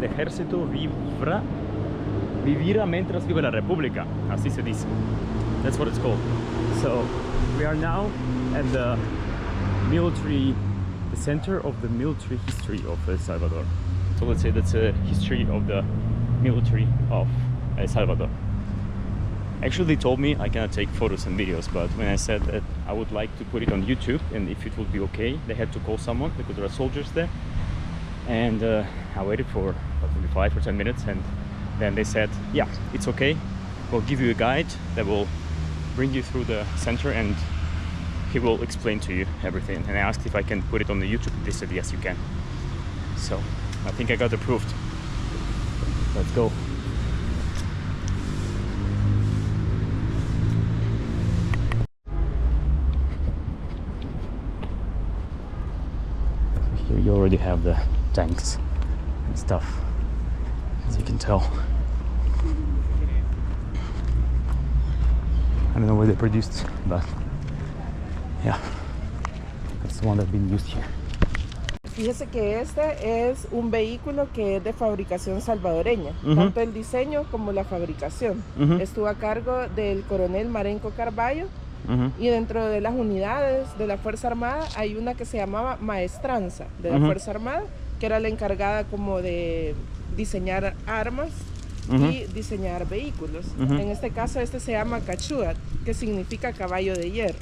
el ejército vivirá mientras vive la república. Así se dice. That's what it's called. So we are now at the center of the military history of El Salvador. So let's say that's a history of the military of El Salvador. Actually, they told me I cannot take photos and videos, but when I said that I would like to put it on YouTube and if it would be okay, they had to call someone because there are soldiers there. And I waited for maybe 5 or 10 minutes, and then they said, yeah, it's okay. We'll give you a guide that will bring you through the center and he will explain to you everything. And I asked if I can put it on the YouTube. They said, yes, you can. So I think I got approved. Let's go. Here you already have the tanks and stuff, as you can tell. I don't know where they produced, but yeah, that's the one that's been used here. Fíjese que este es un vehículo que es de fabricación salvadoreña, tanto el diseño como la fabricación. Estuvo a cargo del coronel Marenco Carballo, y dentro de las unidades de la Fuerza Armada hay una que se llamaba Maestranza de la Fuerza Armada, que era la encargada como de diseñar armas y diseñar vehículos. En este caso este se llama Cachuat, que significa caballo de hierro.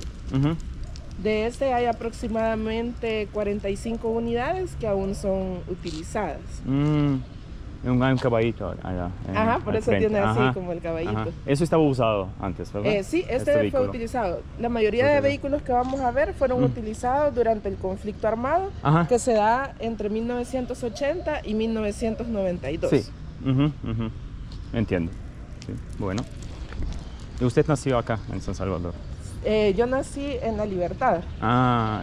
De este hay aproximadamente 45 unidades que aún son utilizadas. Hay un caballito allá. Ajá, por eso frente. tiene así como el caballito. Eso estaba usado antes, ¿verdad? Sí, este fue utilizado. La mayoría de vehículos que vamos a ver fueron utilizados durante el conflicto armado que se da entre 1980 y 1992. Sí, entiendo. Sí. Bueno. ¿Y usted nació acá, en San Salvador? Yo nací en La Libertad.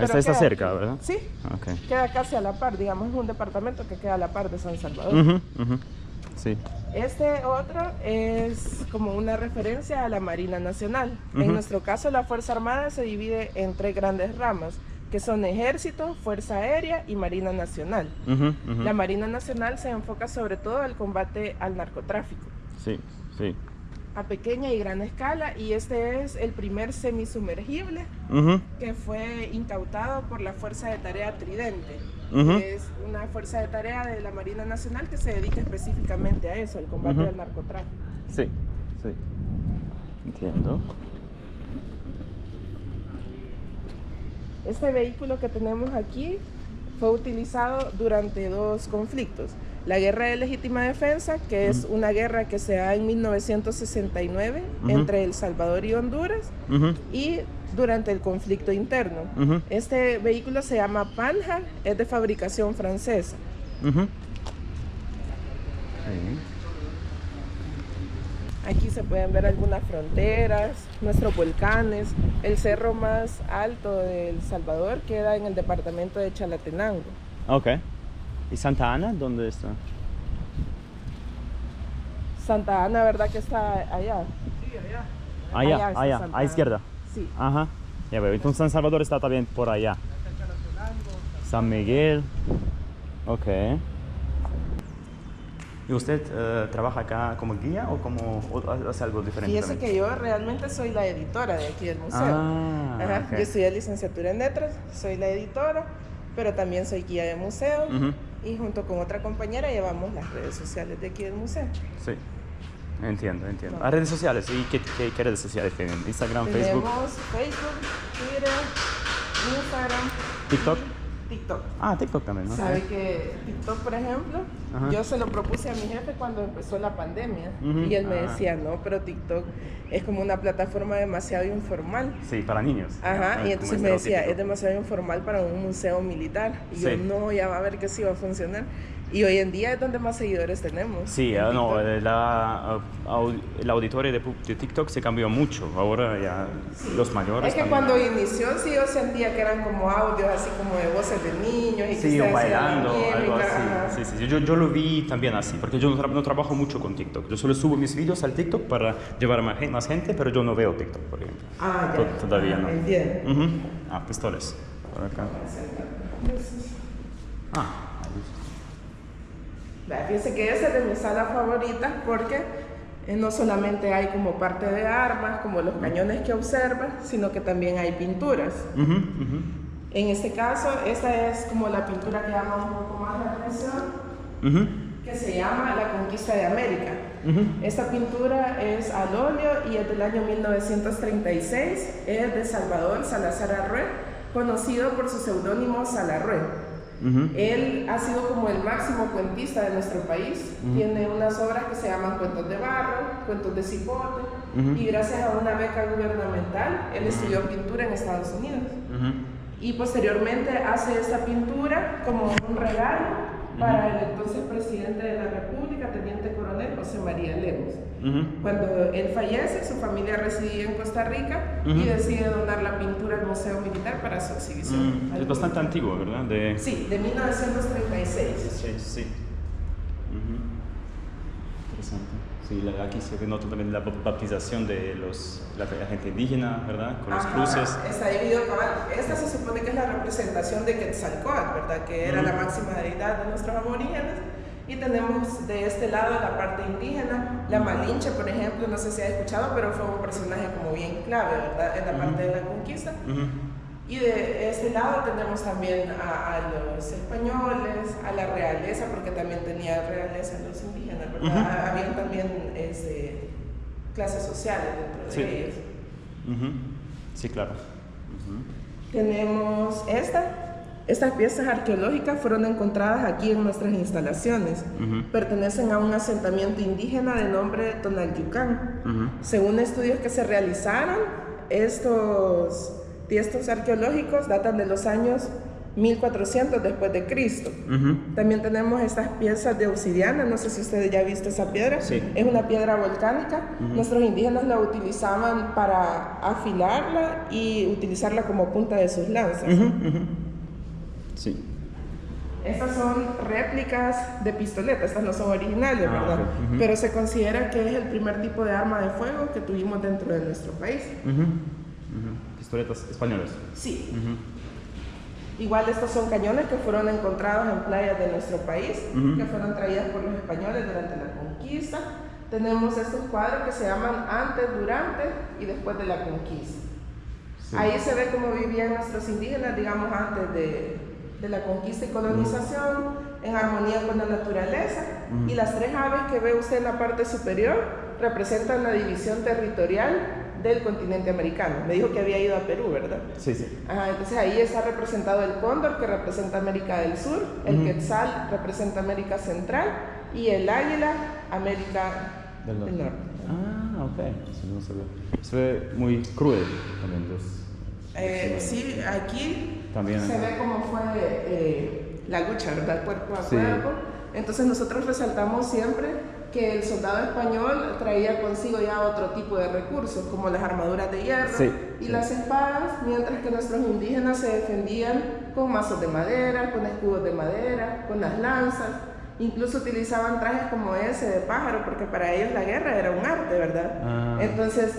Está cerca, ¿verdad? Sí, okay. Queda casi a la par, digamos, es un departamento que queda a la par de San Salvador. Sí. Este otro es como una referencia a la Marina Nacional. En nuestro caso, la Fuerza Armada se divide en 3 grandes ramas, que son Ejército, Fuerza Aérea y Marina Nacional. La Marina Nacional se enfoca sobre todo al combate al narcotráfico. Sí, sí. A pequeña y gran escala, y este es el primer semisumergible que fue incautado por la Fuerza de Tarea Tridente. Es una fuerza de tarea de la Marina Nacional que se dedica específicamente a eso, al combate al narcotráfico. Sí, sí. Entiendo. Este vehículo que tenemos aquí fue utilizado durante 2 conflictos. La Guerra de Legítima Defensa, que es una guerra que se da en 1969 entre El Salvador y Honduras, y durante el conflicto interno. Este vehículo se llama Panhard, es de fabricación francesa. Aquí se pueden ver algunas fronteras, nuestros volcanes. El cerro más alto de El Salvador queda en el departamento de Chalatenango. Ok. ¿Y Santa Ana dónde está? Santa Ana, ¿verdad que está allá? Sí, allá. Allá, a izquierda. Sí. Ajá. Ya veo. Entonces San Salvador está también por allá. San Miguel. Ok. ¿Y usted trabaja acá como guía o hace algo diferente? Fíjese también? que yo realmente soy la editora de aquí del museo. Okay. Yo estudié licenciatura en letras, soy la editora, pero también soy guía de museo. Y junto con otra compañera llevamos las redes sociales de aquí del museo. Sí, entiendo. ¿A redes sociales? ¿Y qué redes sociales tienen? ¿Instagram, Facebook? Tenemos Facebook, Twitter, Instagram, TikTok. TikTok. TikTok también, ¿no? Sabe que TikTok, por ejemplo, yo se lo propuse a mi jefe cuando empezó la pandemia y él me decía, no, pero TikTok es como una plataforma demasiado informal. Sí, para niños. Y entonces me decía, es demasiado informal para un museo militar. Y yo, no, ya va a ver que sí va a funcionar. Y hoy en día es donde más seguidores tenemos. Sí, no, el auditorio de TikTok se cambió mucho. Ahora ya los mayores. Es que también. cuando inició, sí, yo sentía que eran como audios así como de voces de niños. Y sí, que o bailando, algo así. Sí. Yo lo vi también así, porque yo no trabajo mucho con TikTok. Yo solo subo mis vídeos al TikTok para llevar a más gente, pero yo no veo TikTok, por ejemplo. Ya. Todavía no. Entiendo. Pistoles. Por acá. Fíjense que esa es de mis salas favoritas porque no solamente hay como parte de armas, como los cañones que observa, sino que también hay pinturas. En este caso, esta es como la pintura que llama un poco más la atención, que se llama La Conquista de América. Esta pintura es al óleo y es del año 1936, es de Salvador Salazar Arrué, conocido por su seudónimo Salarrué. Él ha sido como el máximo cuentista de nuestro país. Tiene unas obras que se llaman Cuentos de Barro, Cuentos de Cipote, y gracias a una beca gubernamental, él estudió pintura en Estados Unidos. Y posteriormente hace esta pintura como un regalo para el entonces presidente de la República, teniente coronel José María Lemos. Cuando él fallece, su familia residía en Costa Rica y decide donar la pintura al Museo Militar para su exhibición. Es bastante antiguo, ¿verdad? Sí, de 1936. Sí. Interesante. Sí, aquí se nota también la baptización de la gente indígena, ¿verdad? Con los cruces. Está dividido cabal. Esta se supone que es la representación de Quetzalcóatl, ¿verdad? Que era la máxima deidad de nuestros aborígenes. Y tenemos de este lado la parte indígena, la Malinche, por ejemplo, no sé si has escuchado, pero fue un personaje como bien clave, ¿verdad? En la parte de la conquista. Y de este lado tenemos también a los españoles, a la realeza, porque también tenía realeza los indígenas, ¿verdad? Habían también clases sociales dentro de ellos. Sí, claro. Tenemos estas piezas arqueológicas fueron encontradas aquí en nuestras instalaciones. Pertenecen a un asentamiento indígena de nombre Tonalteucán. Según estudios que se realizaron, estos arqueológicos datan de los años 1400 después de Cristo. También tenemos estas piezas de obsidiana, no sé si ustedes ya han visto esa piedra. Sí. Es una piedra volcánica. Nuestros indígenas la utilizaban para afilarla y utilizarla como punta de sus lanzas. Sí. Estas son réplicas de pistoletas, estas no son originales, ¿verdad? Pero se considera que es el primer tipo de arma de fuego que tuvimos dentro de nuestro país. Pistoletas españolas. Sí. Igual estos son cañones que fueron encontrados en playas de nuestro país, que fueron traídas por los españoles durante la conquista. Tenemos estos cuadros que se llaman antes, durante y después de la conquista. Ahí se ve cómo vivían nuestros indígenas, digamos, antes de la conquista y colonización, en armonía con la naturaleza. Y las tres aves que ve usted en la parte superior representan la división territorial del continente americano. Me dijo que había ido a Perú, ¿verdad? Sí. Entonces ahí está representado el cóndor, que representa América del Sur, el quetzal representa América Central y el águila, América del Norte. Ok. Eso no sabía. Se ve muy cruel también. Sí, aquí también se ve cómo fue la lucha, ¿verdad? Cuerpo a cuerpo. Entonces nosotros resaltamos siempre que el soldado español traía consigo ya otro tipo de recursos, como las armaduras de hierro y las espadas, mientras que nuestros indígenas se defendían con mazos de madera, con escudos de madera, con las lanzas. Incluso utilizaban trajes como ese de pájaro, porque para ellos la guerra era un arte, ¿verdad? Entonces,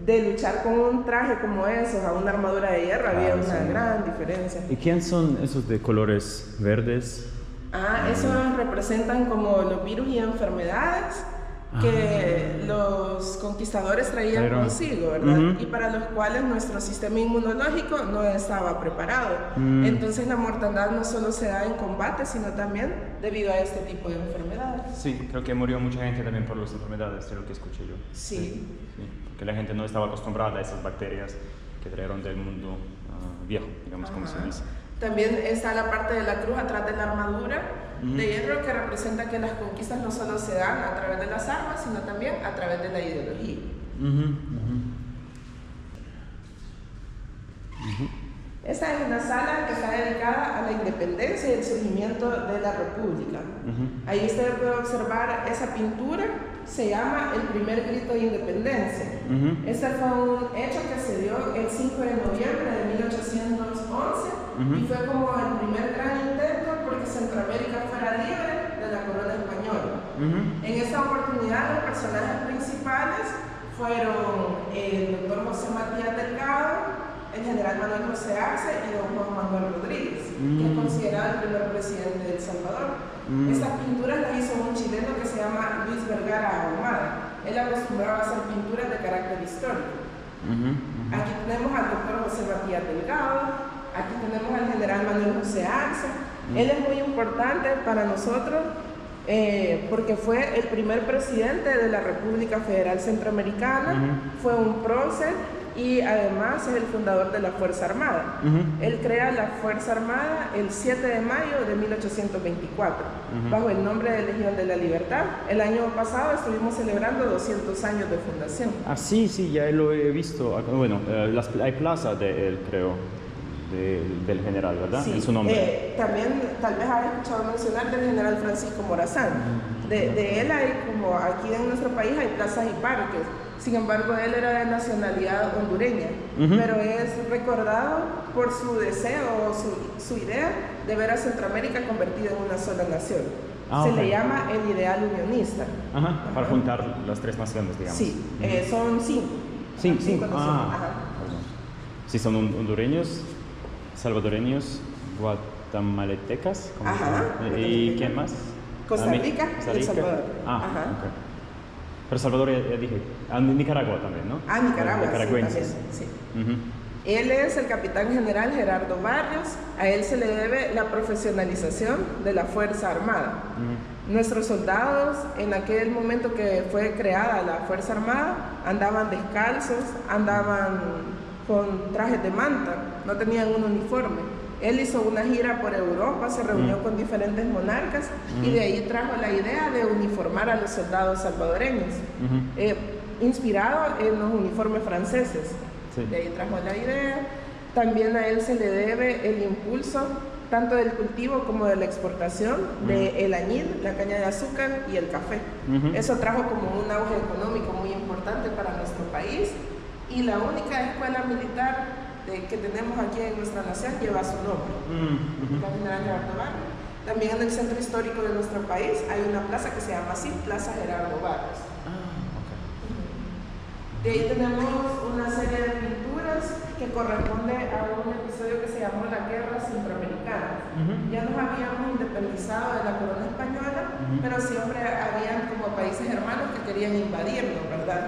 de luchar con un traje como esos a una armadura de hierro había una gran diferencia. ¿Y quién son esos de colores verdes? Esos representan como los virus y enfermedades que los conquistadores traían consigo, ¿verdad? Y para los cuales nuestro sistema inmunológico no estaba preparado. Entonces la mortandad no solo se da en combate, sino también debido a este tipo de enfermedades. Sí, creo que murió mucha gente también por las enfermedades, de lo que escuché yo. Sí. Porque la gente no estaba acostumbrada a esas bacterias que trajeron del mundo viejo, digamos, como se dice. También está la parte de la cruz atrás de la armadura de hierro, que representa que las conquistas no solo se dan a través de las armas, sino también a través de la ideología. Esta es una sala que está dedicada a la independencia y el surgimiento de la República. Ahí usted puede observar esa pintura, se llama El primer grito de independencia. Este fue un hecho que se dio el 5 de noviembre de 1811 y fue como el primer gran intento porque Centroamérica fuera libre de la corona española. En esta oportunidad los personajes principales fueron el doctor José Matías Delgado, el general Manuel José Arce y don Juan Manuel Rodríguez. que es considerado el primer presidente de El Salvador. Estas pinturas las hizo un chileno que se llama Luis Vergara Ahumada. Él acostumbraba a hacer pinturas de carácter histórico. Aquí tenemos al doctor José Matías Delgado, aquí tenemos al general Manuel José Arce. Él es muy importante para nosotros porque fue el primer presidente de la República Federal Centroamericana, fue un prócer y además es el fundador de la Fuerza Armada. Él crea la Fuerza Armada el 7 de mayo de 1824, bajo el nombre de Legión de la Libertad. El año pasado estuvimos celebrando 200 años de fundación. Ah, sí, ya lo he visto. Bueno, hay plaza de él, creo. Del general, ¿verdad? Sí, en su nombre. También tal vez has escuchado mencionar del general Francisco Morazán. De él hay, como aquí en nuestro país, hay plazas y parques. Sin embargo, él era de nacionalidad hondureña, pero es recordado por su deseo o su idea de ver a Centroamérica convertida en una sola nación. Se le llama el ideal unionista. Para juntar las tres naciones, digamos. Sí, son cinco. Cinco naciones. Sí, son hondureños, salvadoreños, guatemaltecas. ¿Y quién más? Costa Rica y El Salvador. Okay. Pero Salvador ya dije. Nicaragua también, ¿no? Nicaragua. Nicaragüenses. Sí, Él es el capitán general Gerardo Barrios. A él se le debe la profesionalización de la Fuerza Armada. Nuestros soldados, en aquel momento que fue creada la Fuerza Armada, andaban descalzos, andaban con trajes de manta, no tenían un uniforme. Él hizo una gira por Europa, se reunió con diferentes monarcas y de ahí trajo la idea de uniformar a los soldados salvadoreños, inspirado en los uniformes franceses. De ahí trajo la idea. También a él se le debe el impulso tanto del cultivo como de la exportación del añil, la caña de azúcar y el café. Eso trajo como un auge económico muy importante para nuestro país. Y la única escuela militar que tenemos aquí en nuestra nación lleva su nombre, la General Gerardo Barrios. También en el centro histórico de nuestro país hay una plaza que se llama así, Plaza Gerardo Barrios. De ahí tenemos una serie de pinturas que corresponde a un episodio que se llamó la Guerra Centroamericana. Ya nos habíamos independizado de la corona española, pero siempre habían como países hermanos que querían invadirnos, ¿verdad?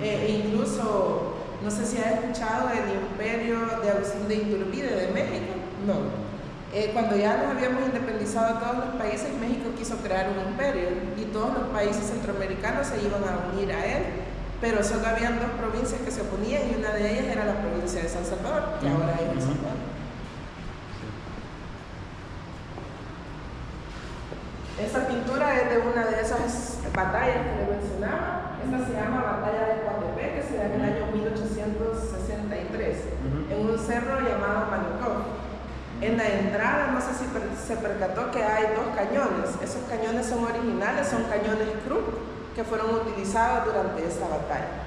Incluso, no sé si has escuchado del imperio de Agustín de Iturbide de México. No. Cuando ya nos habíamos independizado todos los países, México quiso crear un imperio y todos los países centroamericanos se iban a unir a él, pero solo habían dos provincias que se oponían y una de ellas era la provincia de San Salvador, que ahora es El Salvador. Esta pintura es de una de esas batallas que le mencionaba. Esta se llama Batalla de Coatepec, que se da en el año 1863, en un cerro llamado Manicó. En la entrada, no sé si se percató que hay dos cañones. Esos cañones son originales, son cañones Krupp, que fueron utilizados durante esta batalla.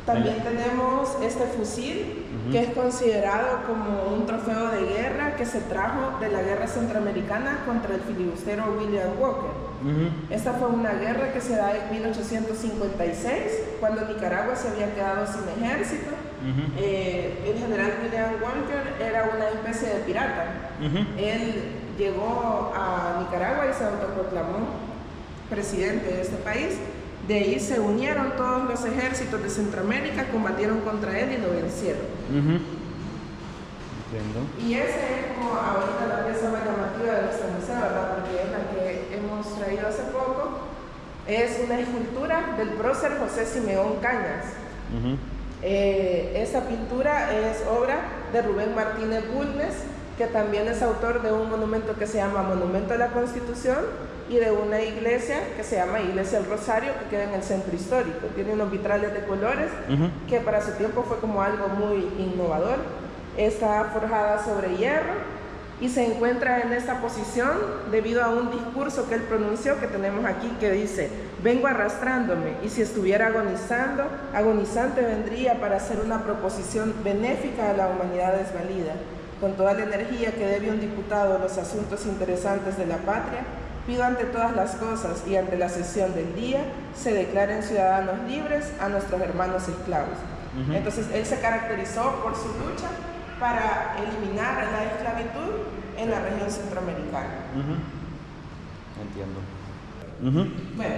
También tenemos este fusil, que es considerado como un trofeo de guerra que se trajo de la guerra centroamericana contra el filibustero William Walker. Esta fue una guerra que se da en 1856, cuando Nicaragua se había quedado sin ejército. El general William Walker era una especie de pirata. Él llegó a Nicaragua y se autoproclamó presidente de este país. De ahí se unieron todos los ejércitos de Centroamérica, combatieron contra él y lo vencieron. Y esa es como ahorita la pieza más llamativa de nuestra museo, ¿verdad? Porque es la que hemos traído hace poco. Es una escultura del prócer José Simeón Cañas. Esta pintura es obra de Rubén Martínez Bulnes, que también es autor de un monumento que se llama Monumento a la Constitución y de una iglesia que se llama Iglesia del Rosario, que queda en el centro histórico. Tiene unos vitrales de colores que para su tiempo fue como algo muy innovador. Está forjada sobre hierro y se encuentra en esta posición debido a un discurso que él pronunció, que tenemos aquí, que dice: vengo arrastrándome, y si estuviera agonizante vendría para hacer una proposición benéfica a la humanidad desvalida. Con toda la energía que debe un diputado a los asuntos interesantes de la patria, pido ante todas las cosas y ante la sesión del día, se declaren ciudadanos libres a nuestros hermanos esclavos. Entonces él se caracterizó por su lucha para eliminar la esclavitud en la región centroamericana. Entiendo. Bueno,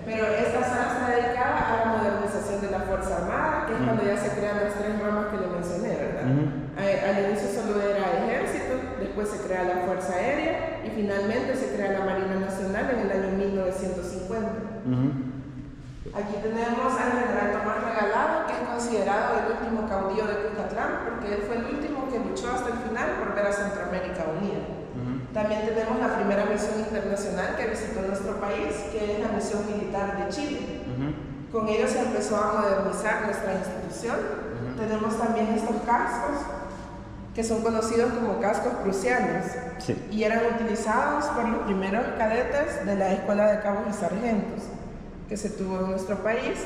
pero esta sala está dedicada a la modernización de la Fuerza Armada, que es cuando ya se crean las tres ramas que le mencioné, ¿verdad? Al inicio solo era ejército, después se crea la Fuerza Aérea y finalmente se crea la Marina Nacional en el año 1950. Aquí tenemos al general Tomás Regalado, que es considerado el último caudillo de Cuscatlán, porque él fue el último que luchó hasta el final por ver a Centroamérica unida. También tenemos la primera misión internacional que visitó nuestro país, que es la misión militar de Chile. Con ello se empezó a modernizar nuestra institución. Tenemos también estos cascos, que son conocidos como cascos prusianos, y eran utilizados por los primeros cadetes de la Escuela de Cabos y Sargentos que se tuvo en nuestro país.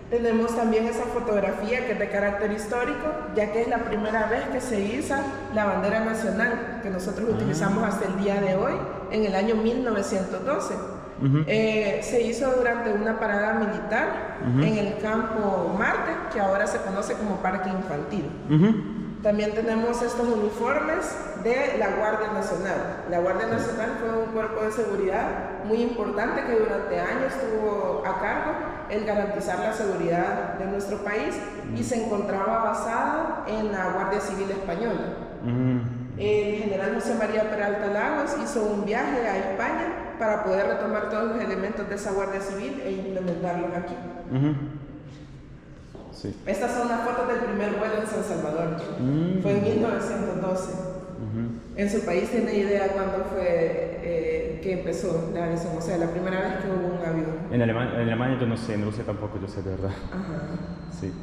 Tenemos también esa fotografía que es de carácter histórico, ya que es la primera vez que se iza la bandera nacional, que nosotros utilizamos hasta el día de hoy, en el año 1912. Se hizo durante una parada militar en el campo Marte, que ahora se conoce como Parque Infantil. También tenemos estos uniformes de la Guardia Nacional. La Guardia Nacional fue un cuerpo de seguridad muy importante que durante años tuvo a cargo el garantizar la seguridad de nuestro país y se encontraba basada en la Guardia Civil Española. El general José María Peralta Lagos hizo un viaje a España para poder retomar todos los elementos de esa Guardia Civil e implementarlos aquí. Estas son las fotos del primer vuelo en San Salvador. Fue en 1912. En su país tiene idea cuándo fue que empezó la aviación, o sea, la primera vez que hubo un avión. En Alemania yo no sé, en Rusia tampoco yo sé de verdad. Sí,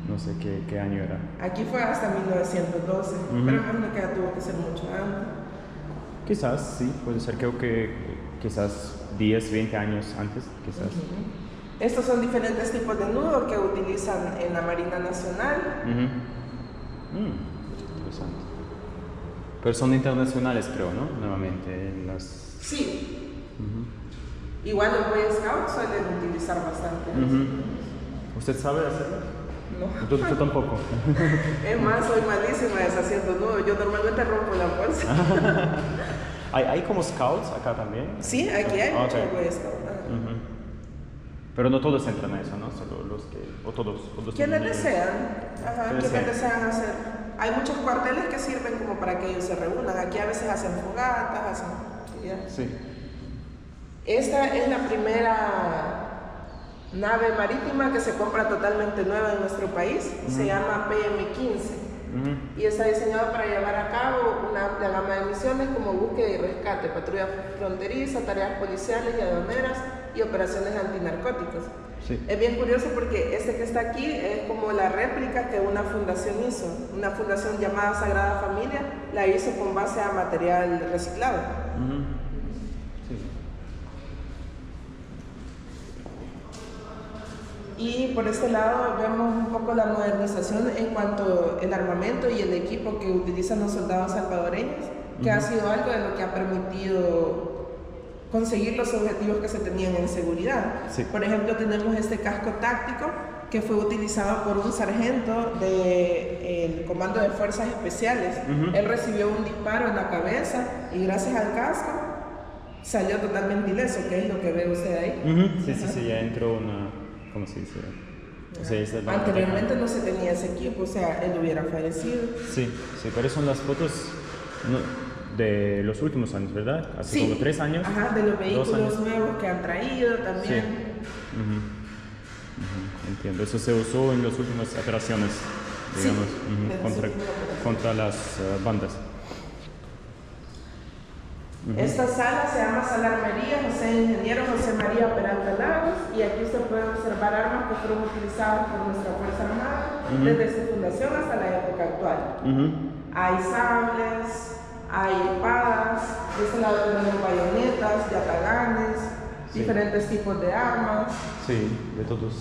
no sé qué año era. Aquí fue hasta 1912, pero imagino que tuvo que ser mucho antes. Quizás, sí, puede ser, creo que quizás 10, 20 años antes, quizás. Estos son diferentes tipos de nudos que utilizan en la Marina Nacional. Interesante. Pero son internacionales, creo, ¿no? Nuevamente las... Sí. Igual los Boy Scouts suelen utilizar bastante. ¿Usted sabe hacerlo? No. Yo tampoco. Es más, soy malísima deshaciendo nudos. Yo normalmente rompo la bolsa. ¿Hay como scouts acá también? Sí, aquí hay muchos Boy Scouts. Pero no todos entran a eso, ¿no? Solo los que... O todos quienes desean. Quienes desean hacer. Hay muchos cuarteles que sirven como para que ellos se reúnan. Aquí a veces hacen fogatas, hacen... Sí. Esta es la primera nave marítima que se compra totalmente nueva en nuestro país. Se llama PM-15. Y está diseñado para llevar a cabo una amplia gama de misiones como búsqueda y rescate, patrulla fronteriza, tareas policiales y aduaneras y operaciones antinarcóticos. Es bien curioso porque este que está aquí es como la réplica que una fundación hizo. Una fundación llamada Sagrada Familia la hizo con base a material reciclado. Y por este lado vemos un poco la modernización en cuanto al armamento y el equipo que utilizan los soldados salvadoreños, que ha sido algo de lo que ha permitido conseguir los objetivos que se tenían en seguridad. Por ejemplo, tenemos este casco táctico que fue utilizado por un sargento del Comando de Fuerzas Especiales. Él recibió un disparo en la cabeza y gracias al casco salió totalmente ileso, que es lo que ve usted ahí. Sí, ya entró una... ¿Cómo se dice? O sea, anteriormente no se tenía ese equipo, o sea, él hubiera fallecido. Sí, pero son las fotos de los últimos años, ¿verdad? Hace como 3 años. De los vehículos nuevos que han traído también. Entiendo, eso se usó en las últimas operaciones, digamos, contra las bandas. Esta sala se llama Sala Armería Ingeniero José María Peralta Lagos, y aquí usted puede observar armas que fueron utilizadas por nuestra Fuerza Armada desde su fundación hasta la época actual. Hay sables, hay espadas, de este lado tenemos bayonetas, yataganes, diferentes tipos de armas. Sí, de todos los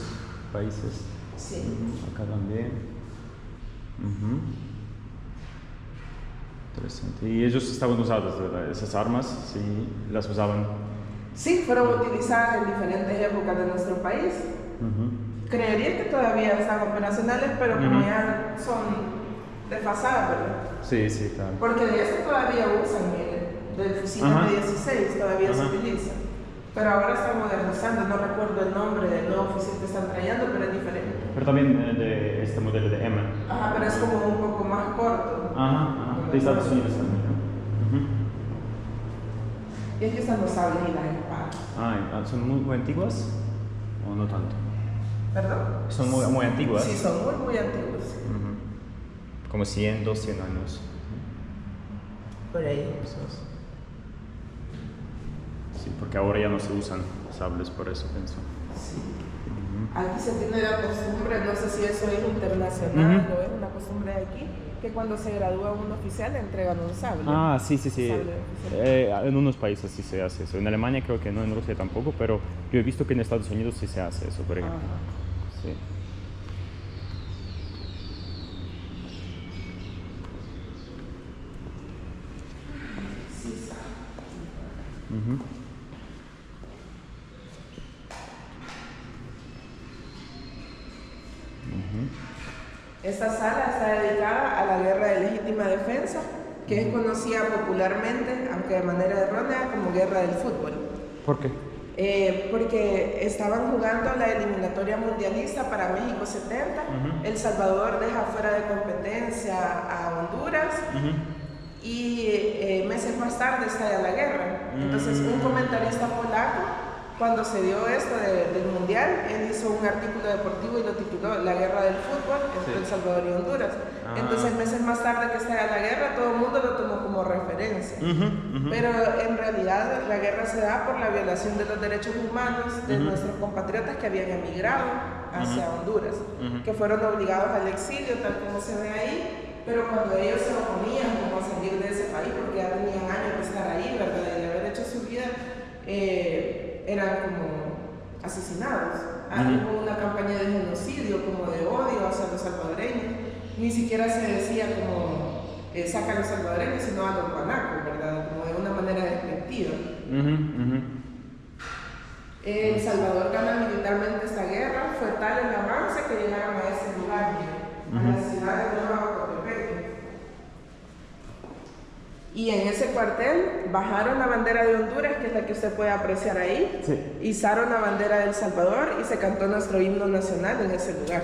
países. Acá también. Interesante. ¿Y ellos estaban usadas, verdad? ¿Esas armas? Sí, las usaban. Sí, fueron utilizadas en diferentes épocas de nuestro país. Creería que todavía están operacionales, pero como ya son desfasadas, ¿verdad? Sí, sí, claro. Porque de este todavía usan, miren, del fusil M16 todavía se utiliza. Pero ahora están modernizando, no recuerdo el nombre del nuevo fusil que están trayendo, pero es diferente. Pero también de este modelo de M. Ajá, pero es como un poco más corto. De Estados Unidos también, ¿no? Y aquí están los sables y las espadas. ¿Son muy antiguas o no tanto? ¿Perdón? ¿Son muy antiguas? Sí, son muy antiguas. Como 100, 200 años. Por ahí. Sí, porque ahora ya no se usan sables, por eso pienso. Sí. Aquí se tiene la costumbre, no sé si eso es internacional o es una costumbre de aquí, que cuando se gradúa un oficial le entregan un sable. Sí. En unos países sí se hace eso. En Alemania creo que no, en Rusia tampoco, pero yo he visto que en Estados Unidos sí se hace eso, por ejemplo. Sí. Esta sala está dedicada a la guerra de legítima defensa, que es conocida popularmente, aunque de manera errónea, como guerra del fútbol. ¿Por qué? Porque estaban jugando la eliminatoria mundialista para México 70, El Salvador deja fuera de competencia a Honduras y meses más tarde estalla la guerra. Entonces un comentarista polaco, cuando se dio esto del mundial, él hizo un artículo deportivo y lo tituló La guerra del fútbol entre El Salvador y Honduras. Entonces meses más tarde que estalla la guerra, todo el mundo lo tomó como referencia. Pero en realidad la guerra se da por la violación de los derechos humanos de nuestros compatriotas que habían emigrado hacia Honduras, que fueron obligados al exilio, tal como se ve ahí, pero cuando ellos se oponían como a salir de ese país, porque ya tenían años de estar ahí, ¿verdad? Y de haber hecho su vida, eran como asesinados. Hubo una campaña de genocidio, como de odio hacia los salvadoreños. Ni siquiera se decía como saca a los salvadoreños, sino a los guanacos, ¿verdad? Como de una manera despectiva. El Salvador gana militarmente esta guerra, fue tal el avance que llegaron a ese lugar, a la ciudad de Nueva Ocotepec. Y en ese cuartel bajaron la bandera de Honduras, que es la que usted puede apreciar ahí, izaron la bandera de El Salvador y se cantó nuestro himno nacional en ese lugar.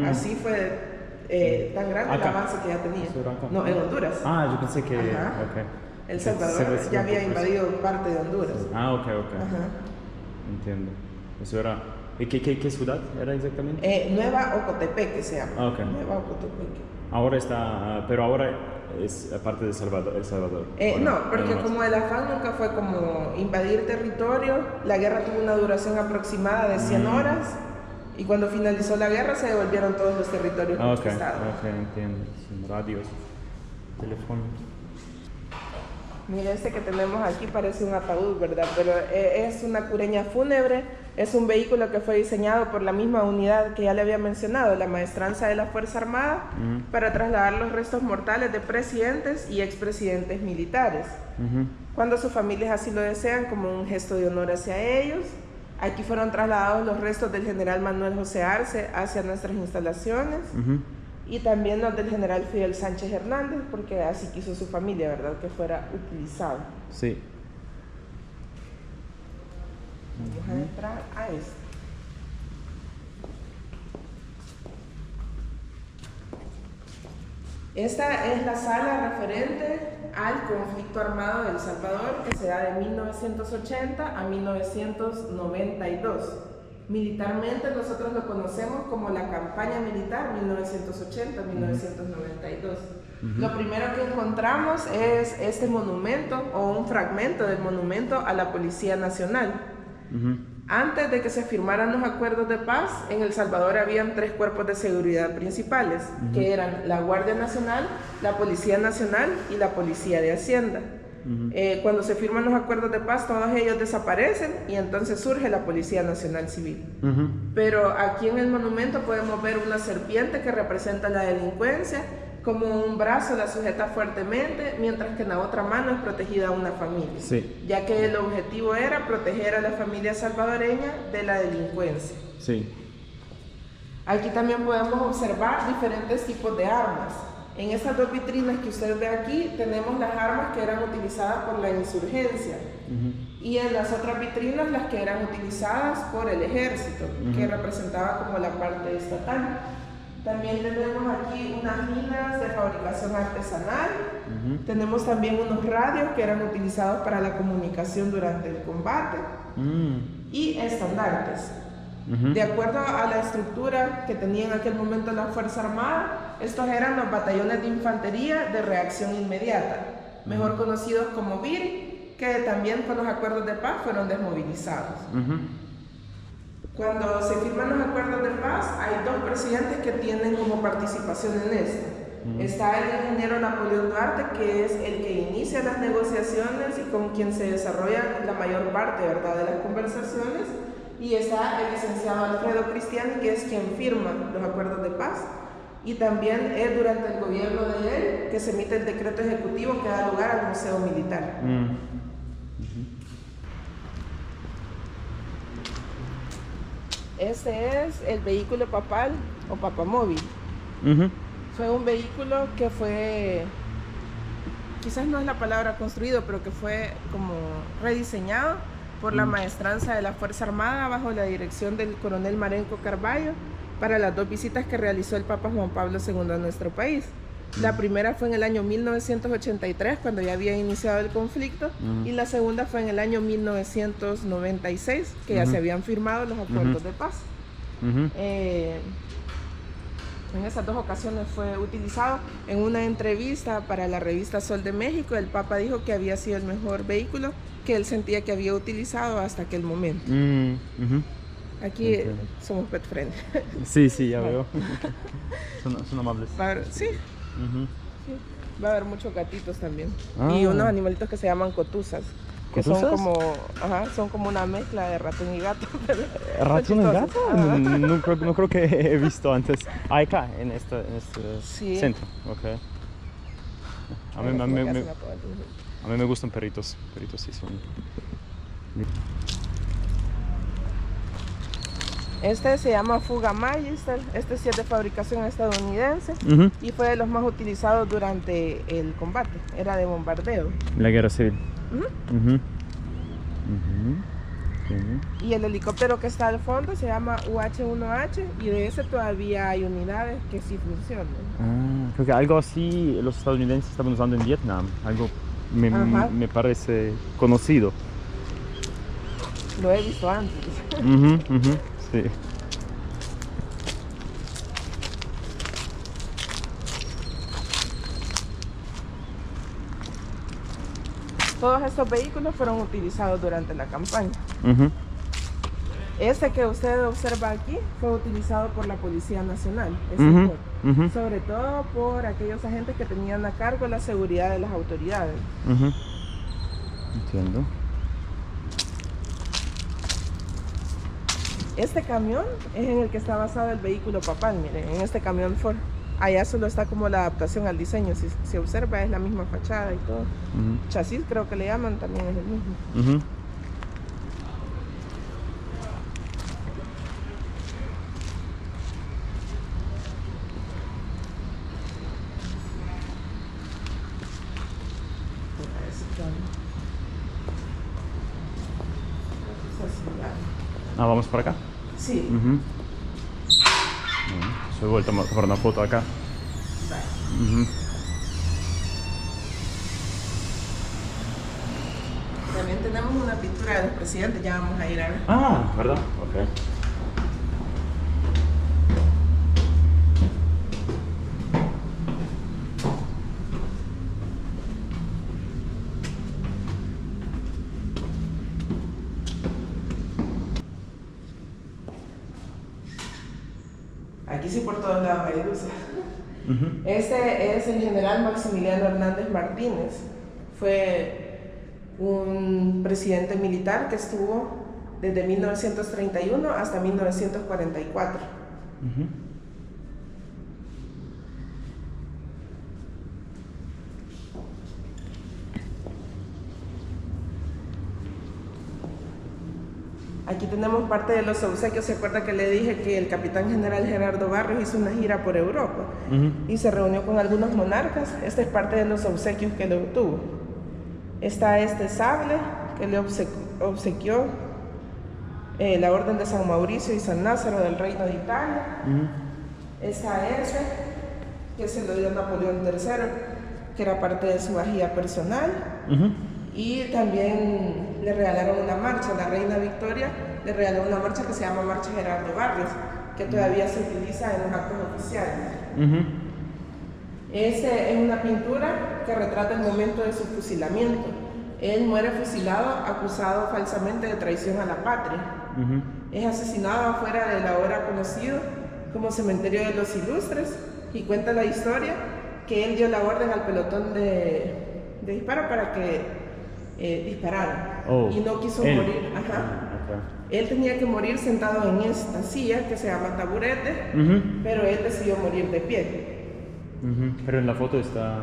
Así fue tan grande el avance que ya tenía. No, en Honduras. Yo pensé que... El Salvador ya había invadido parte de Honduras. Entiendo. Eso era... ¿Y qué ciudad era exactamente? Nueva Ocotepec, que se llama. Nueva Ocotepec. Ahora está... pero ahora es parte de El Salvador. No, porque como el afán nunca fue como invadir territorio, la guerra tuvo una duración aproximada de 100 horas. Y cuando finalizó la guerra se devolvieron todos los territorios conquistados. Entiendo. Sin radios, teléfono. Mira, este que tenemos aquí parece un ataúd, ¿verdad? Pero es una cureña fúnebre, es un vehículo que fue diseñado por la misma unidad que ya le había mencionado, la Maestranza de la Fuerza Armada, para trasladar los restos mortales de presidentes y expresidentes militares. Cuando sus familias así lo desean, como un gesto de honor hacia ellos. Aquí fueron trasladados los restos del general Manuel José Arce hacia nuestras instalaciones y también los del general Fidel Sánchez Hernández, porque así quiso su familia, ¿verdad? Que fuera utilizado. Sí. Vamos a entrar a esto. Esta es la sala referente al conflicto armado de El Salvador, que se da de 1980 a 1992. Militarmente nosotros lo conocemos como la campaña militar 1980-1992. Lo primero que encontramos es este monumento o un fragmento del monumento a la Policía Nacional. Antes de que se firmaran los acuerdos de paz, en El Salvador habían 3 cuerpos de seguridad principales, que eran la Guardia Nacional, la Policía Nacional y la Policía de Hacienda. Cuando se firman los acuerdos de paz, todos ellos desaparecen y entonces surge la Policía Nacional Civil. Pero aquí en el monumento podemos ver una serpiente que representa la delincuencia, como un brazo la sujeta fuertemente, mientras que en la otra mano es protegida a una familia, ya que el objetivo era proteger a la familia salvadoreña de la delincuencia. Aquí también podemos observar diferentes tipos de armas. En estas dos vitrinas que usted ve aquí tenemos las armas que eran utilizadas por la insurgencia y en las otras vitrinas las que eran utilizadas por el ejército, que representaba como la parte estatal. También tenemos aquí unas minas de fabricación artesanal, tenemos también unos radios que eran utilizados para la comunicación durante el combate y estandartes. De acuerdo a la estructura que tenía en aquel momento la Fuerza Armada, estos eran los batallones de infantería de reacción inmediata, mejor conocidos como BIR, que también con los acuerdos de paz fueron desmovilizados. Cuando se firman los acuerdos de paz, hay dos presidentes que tienen como participación en esto. Está el ingeniero Napoleón Duarte, que es el que inicia las negociaciones y con quien se desarrolla la mayor parte, ¿verdad?, de las conversaciones. Y está el licenciado Alfredo Cristiani, que es quien firma los acuerdos de paz. Y también es durante el gobierno de él que se emite el decreto ejecutivo que da lugar al Museo Militar. Este es el vehículo papal o papamóvil. Fue un vehículo que fue, quizás no es la palabra construido, pero que fue como rediseñado por la maestranza de la Fuerza Armada bajo la dirección del coronel Marenco Carballo para las dos visitas que realizó el Papa Juan Pablo II a nuestro país. La primera fue en el año 1983, cuando ya había iniciado el conflicto, y la segunda fue en el año 1996, que ya se habían firmado los acuerdos de paz. En esas dos ocasiones fue utilizado. En una entrevista para la revista Sol de México, el Papa dijo que había sido el mejor vehículo que él sentía que había utilizado hasta aquel momento. Aquí somos pet friendly. Sí, sí, ya veo. Son amables. Sí. Sí. Va a haber muchos gatitos también. Y unos animalitos que se llaman cotuzas. Que ¿Cotuzas? son como una mezcla de ratón y gato. ¿Ratón y gato? No creo que he visto antes. Acá, en este centro. Okay. A mí me gustan perritos. Perritos sí son. Este se llama Fuga Magister. Este sí es de fabricación estadounidense y fue de los más utilizados durante el combate. Era de bombardeo. La guerra civil. Y el helicóptero que está al fondo se llama UH-1H y de ese todavía hay unidades que sí funcionan. Creo que algo así los estadounidenses estaban usando en Vietnam. Algo me parece conocido. Lo he visto antes. Sí. Todos estos vehículos fueron utilizados durante la campaña. Este que usted observa aquí fue utilizado por la Policía Nacional, sobre todo por aquellos agentes que tenían a cargo la seguridad de las autoridades. Entiendo. Este camión es en el que está basado el vehículo papal, miren, en este camión Ford. Allá solo está como la adaptación al diseño, si se observa es la misma fachada y todo. Chasis creo que le llaman, también es el mismo. Vamos por acá. Sí. Soy vuelto a tomar una foto acá. También tenemos una pintura de los presidentes, ya vamos a ir a ver. ¿Verdad? Ok. Aquí sí por todos lados hay luces. Este es el general Maximiliano Hernández Martínez. Fue un presidente militar que estuvo desde 1931 hasta 1944. Aquí tenemos parte de los obsequios. ¿Se acuerda que le dije que el capitán general Gerardo Barrios hizo una gira por Europa y se reunió con algunos monarcas? Esta es parte de los obsequios que le obtuvo. Está este sable que le obsequió la Orden de San Mauricio y San Lázaro del Reino de Italia. Está ese que se lo dio Napoleón III, que era parte de su vajilla personal. Y también le regalaron una marcha. La reina Victoria le regaló una marcha que se llama Marcha Gerardo Barrios, que todavía se utiliza en los actos oficiales. Esa es una pintura que retrata el momento de su fusilamiento. Él muere fusilado, acusado falsamente de traición a la patria. Es asesinado afuera del ahora conocido como Cementerio de los Ilustres, y cuenta la historia que él dio la orden al pelotón de disparo para que dispararan. Y no quiso morir. Él tenía que morir sentado en esta silla que se llama taburete, pero él decidió morir de pie. Pero en la foto está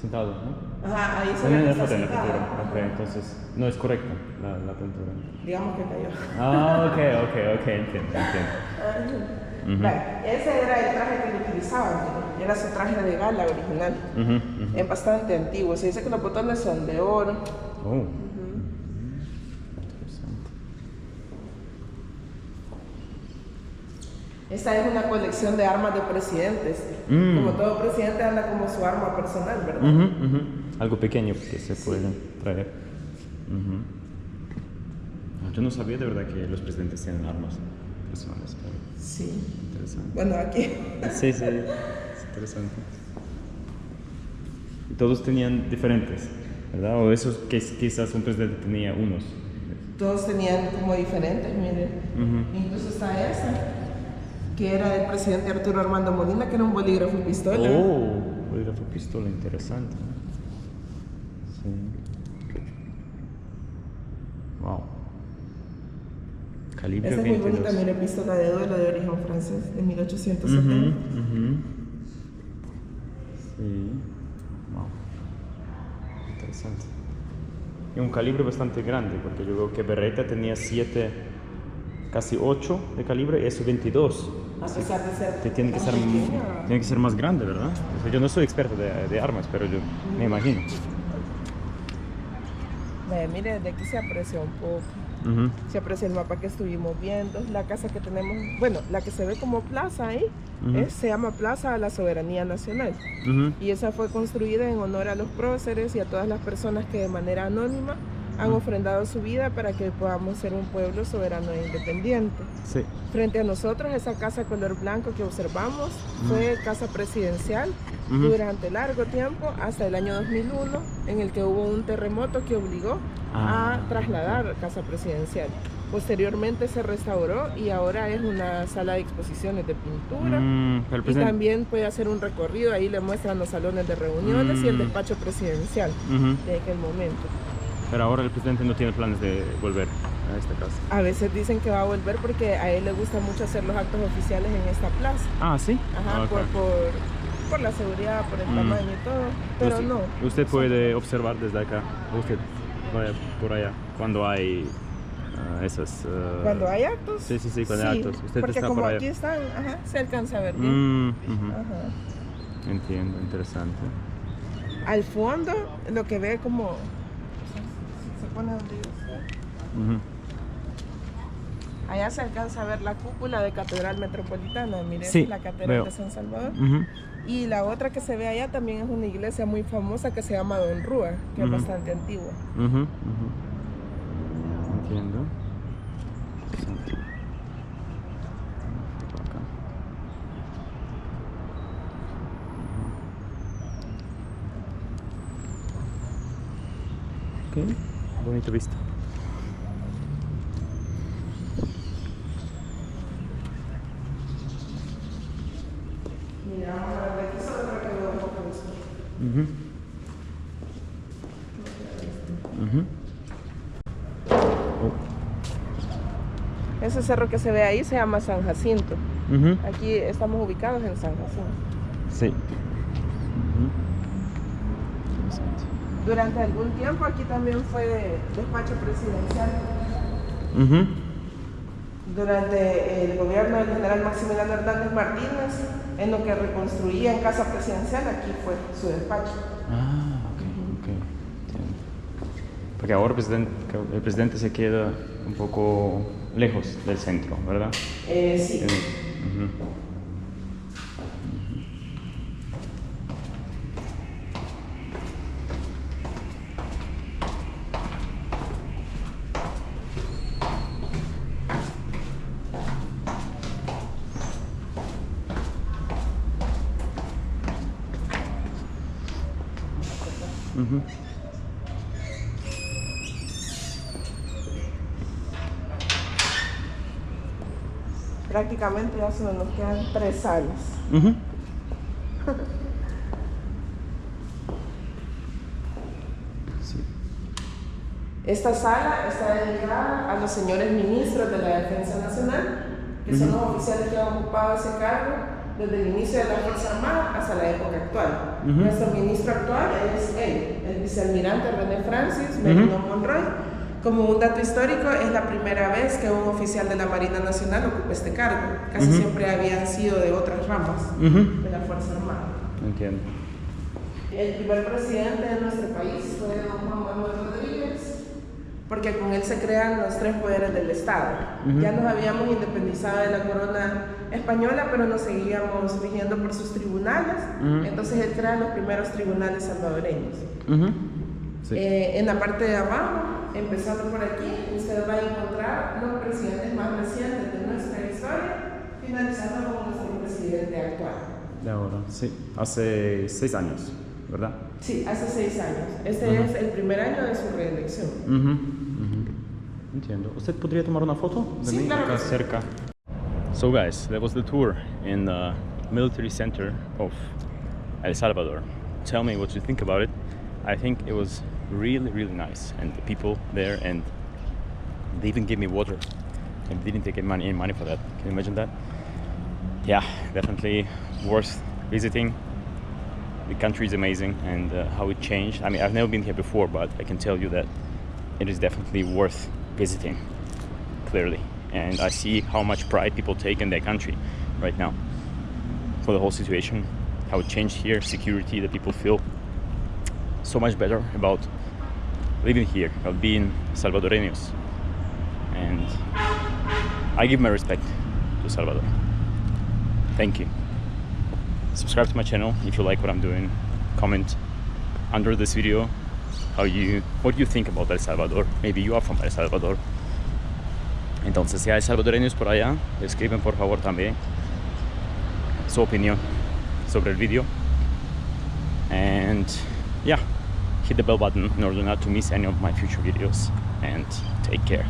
sentado, ¿no? Ahí se ve que está sentado. Entonces no es correcta la pintura. Digamos que cayó. Ok, entiendo. Ese era el traje que él utilizaba, era su traje de gala original. Es bastante antiguo. Se dice que los botones son de oro. Interesante. Esta es una colección de armas de presidentes. Como todo presidente anda como su arma personal, ¿verdad? Algo pequeño que se puede traer. Yo no sabía de verdad que los presidentes tienen armas personales. Sí. Interesante. Bueno, aquí. Sí, es interesante. Y todos tenían diferentes, ¿verdad? O esos que quizás un presidente tenía unos. Todos tenían como diferentes, miren. Incluso está esa, que era del presidente Arturo Armando Molina, que era un bolígrafo pistola. Bolígrafo pistola, interesante. Sí. Wow. Calibre Esta es muy bonita, 22. mire, pistola de duelo de origen francés, de 1870. Sí. Wow. Interesante. Y un calibre bastante grande, porque yo veo que Beretta tenía 7, casi 8 de calibre, y eso 22. A pesar de ser Tiene que ser más grande, ¿verdad? O sea, yo no soy experto de armas, pero yo me imagino. Mire, desde aquí se aprecia un poco. Se aprecia el mapa que estuvimos viendo. La casa que tenemos, bueno, la que se ve como plaza ahí, se llama Plaza a la Soberanía Nacional. Y esa fue construida en honor a los próceres y a todas las personas que de manera anónima han ofrendado su vida para que podamos ser un pueblo soberano e independiente. Sí. Frente a nosotros, esa casa color blanco que observamos fue casa presidencial durante largo tiempo, hasta el año 2001, en el que hubo un terremoto que obligó a trasladar casa presidencial. Posteriormente se restauró y ahora es una sala de exposiciones de pintura. Y también puede hacer un recorrido, ahí le muestran los salones de reuniones y el despacho presidencial de aquel momento. Pero ahora el presidente no tiene planes de volver a esta casa. A veces dicen que va a volver porque a él le gusta mucho hacer los actos oficiales en esta plaza. ¿Sí? Ajá, por la seguridad, por el tamaño y todo, pero no. Usted puede observar desde acá, usted vaya por allá, cuando hay esas... Cuando hay actos. Sí, cuando hay actos. Usted porque está como por allá. aquí están, se alcanza a ver bien. Entiendo, interesante. Al fondo, lo que ve como... se pone donde yo estoy. Allá se alcanza a ver la cúpula de Catedral Metropolitana, mire, Sí, la Catedral veo. de San Salvador. Y la otra que se ve allá también es una iglesia muy famosa que se llama Don Rúa, que es bastante antigua. Entiendo. Interesante. Acá. Ok, bonita vista. Mira, vamos a ver de aquí solo creo que veo un poco de eso. Ese cerro que se ve ahí se llama San Jacinto. Aquí estamos ubicados en San Jacinto. Sí. Durante algún tiempo aquí también fue despacho presidencial. durante el gobierno del general Maximiliano Hernández Martínez, en lo que reconstruían Casa Presidencial, aquí fue su despacho. Ah, ok, ok. Entiendo. Porque ahora el presidente se queda un poco lejos del centro, ¿verdad? Sí. Prácticamente ya solo nos quedan 3 salas. Sí. Esta sala está dedicada a los señores ministros de la Defensa Nacional, que son los oficiales que han ocupado ese cargo desde el inicio de la Fuerza Armada hasta la época actual. Nuestro ministro actual es él, el vicealmirante René Francis Merino Monroy. Como un dato histórico, es la primera vez que un oficial de la Marina Nacional ocupa este cargo. Casi siempre habían sido de otras ramas de la Fuerza Armada. Entiendo. El primer presidente de nuestro país fue don Juan Manuel Rodríguez, porque con él se crean los 3 poderes del Estado. Ya nos habíamos independizado de la corona española, pero nos seguíamos rigiendo por sus tribunales. Entonces él crea los primeros tribunales salvadoreños. Sí. En la parte de abajo, empezando por aquí, usted va a encontrar los presidentes más recientes de nuestra historia, finalizando con nuestro presidente actual. De ahora, sí. Hace 6 años, ¿verdad? Sí, hace 6 años. Este es el primer año de su reelección. Entiendo. ¿Usted podría tomar una foto de mí claro acá cerca? So guys, that was the tour in the military center of El Salvador. Tell me what you think about it. I think it was really, really nice, and the people there, and they even gave me water and didn't take any money for that. Can you imagine that? Yeah, definitely worth visiting. The country is amazing, and how it changed. I mean, I've never been here before, but I can tell you that it is definitely worth visiting, clearly. And I see how much pride people take in their country right now for the whole situation, how it changed here, security, that people feel so much better about living here, about being Salvadoreños. And I give my respect to Salvador. Thank you. Subscribe to my channel if you like what I'm doing. Comment under this video what you think about El Salvador. Maybe you are from El Salvador. Entonces, si hay salvadoreños por allá, escriben por favor también su opinión sobre el video. And yeah, hit the bell button in order not to miss any of my future videos, and take care.